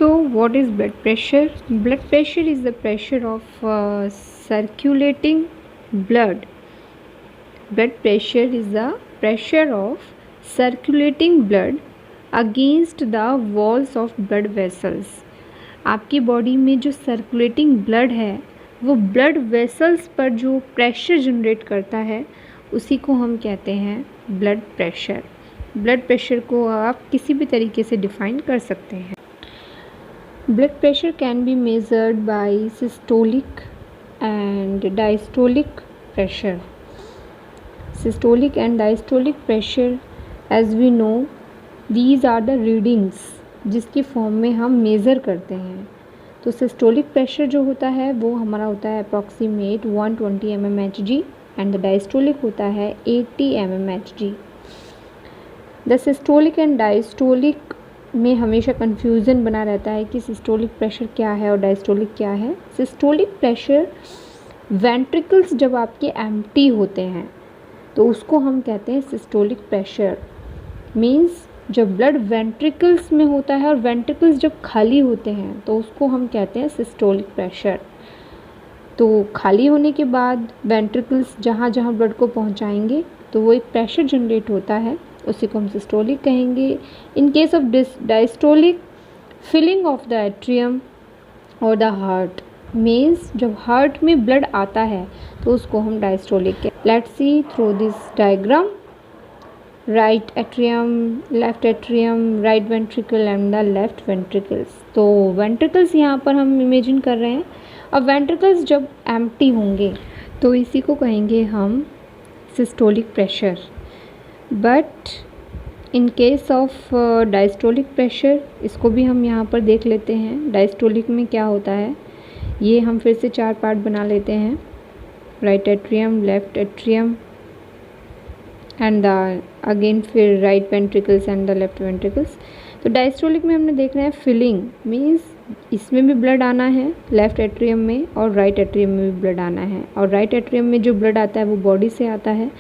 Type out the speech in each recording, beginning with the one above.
So what is blood pressure? Blood pressure is the pressure of circulating blood. Blood pressure is the pressure of circulating blood against the walls of blood vessels. आपकी body में जो circulating blood है वो blood vessels पर जो pressure generate करता है उसी को हम कहते हैं ब्लड प्रेशर। ब्लड प्रेशर को आप किसी भी तरीके से डिफाइन कर सकते हैं। Blood pressure can be measured by systolic and diastolic pressure. Systolic and diastolic pressure, as we know, these are the readings जिसकी फॉर्म में हम मेज़र करते हैं। तो सिस्टोलिक प्रेशर जो होता है वो हमारा होता है approximate 120 mmHg and the diastolic होता है 80 mmHg। The systolic and diastolic में हमेशा कन्फ्यूज़न बना रहता है कि सिस्टोलिक प्रेशर क्या है और डायस्टोलिक क्या है। सिस्टोलिक प्रेशर वेंट्रिकल्स जब आपके एम्प्टी होते हैं तो उसको हम कहते हैं सिस्टोलिक प्रेशर। मींस जब ब्लड वेंट्रिकल्स में होता है और वेंट्रिकल्स जब खाली होते हैं तो उसको हम कहते हैं सिस्टोलिक प्रेशर। तो खाली होने के बाद वेंट्रिकल्स जहाँ जहाँ ब्लड को पहुँचाएंगे तो वो एक प्रेशर जनरेट होता है, उसी को हम सिस्टोलिक कहेंगे। In case of diastolic, filling of the atrium और द हार्ट, मीन्स जब हार्ट में ब्लड आता है तो उसको हम डायस्टोलिक कहते हैं। Let's see through this diagram, right atrium, left atrium, right ventricle and the left ventricles. तो वेंट्रिकल्स यहाँ पर हम इमेजिन कर रहे हैं। अब वेंट्रिकल्स जब एम्प्टी होंगे तो इसी को कहेंगे हम systolic pressure. But in case of diastolic pressure, इसको भी हम यहाँ पर देख लेते हैं। डायस्टोलिक में क्या होता है ये हम फिर से 4 पार्ट बना लेते हैं, right atrium, left atrium and the again फिर right ventricles and the left ventricles. तो डायस्टोलिक में हमने देखना है फिलिंग, मीन्स इसमें भी ब्लड आना है लेफ्ट एट्रियम में और राइट एट्रियम में भी ब्लड आना है। और राइट एट्रियम में जो ब्लड आता है वो बॉडी से आता है,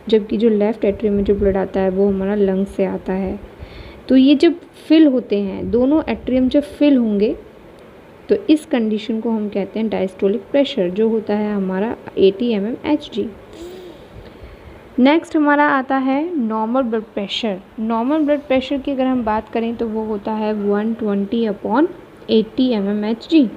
जबकि जो लेफ़्ट एट्रियम में जो ब्लड आता है वो हमारा लंग्स से आता है। तो ये जब फिल होते हैं, दोनों एट्रियम जब फिल होंगे तो इस कंडीशन को हम कहते हैं डायस्टोलिक प्रेशर, जो होता है हमारा 80 mmHg। नेक्स्ट हमारा आता है normal blood pressure. Normal blood pressure की अगर हम बात करें तो वो होता है 120/80 mmHg।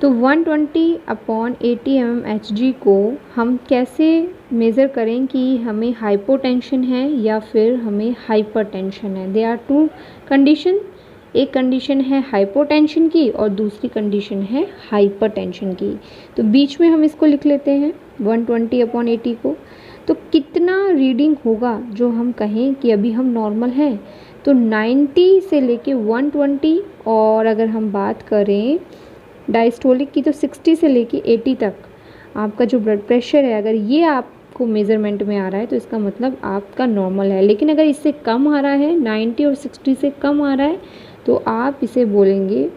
तो 120/80 mmHg को हम कैसे मेज़र करें कि हमें हाइपोटेंशन है या फिर हमें हाइपरटेंशन है। They are 2 condition. एक कंडीशन है हाइपोटेंशन की और दूसरी कंडीशन है हाइपरटेंशन की। तो बीच में हम इसको लिख लेते हैं 120/80 को। तो कितना रीडिंग होगा जो हम कहें कि अभी हम नॉर्मल हैं, तो 90 से लेके 120, और अगर हम बात करें डायस्टोलिक की तो 60 से लेके 80 तक आपका जो ब्लड प्रेशर है, अगर ये आपको मेज़रमेंट में आ रहा है तो इसका मतलब आपका नॉर्मल है। लेकिन अगर इससे कम आ रहा है, 90 और 60 से कम आ रहा है, तो आप इसे बोलेंगे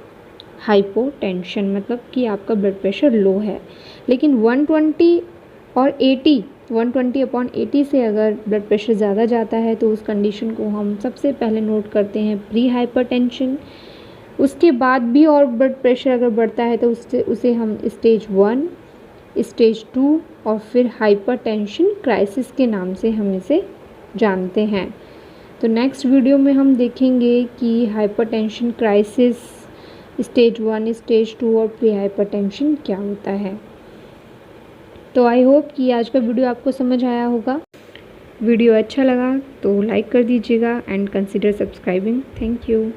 हाइपोटेंशन, मतलब कि आपका ब्लड प्रेशर लो है। लेकिन 120 और 80, 120/80 से अगर ब्लड प्रेशर ज़्यादा जाता है तो उस कंडीशन को हम सबसे पहले नोट करते हैं प्री हाइपरटेंशन। उसके बाद भी और ब्लड प्रेशर अगर बढ़ता है तो उसे हम स्टेज 1, स्टेज 2 और फिर हाइपरटेंशन क्राइसिस के नाम से हम इसे जानते हैं। तो नेक्स्ट वीडियो में हम देखेंगे कि हाइपरटेंशन क्राइसिस, स्टेज 1, स्टेज 2 और प्री हाइपरटेंशन क्या होता है। तो आई होप कि आज का वीडियो आपको समझ आया होगा। वीडियो अच्छा लगा तो लाइक कर दीजिएगा and consider subscribing. Thank you.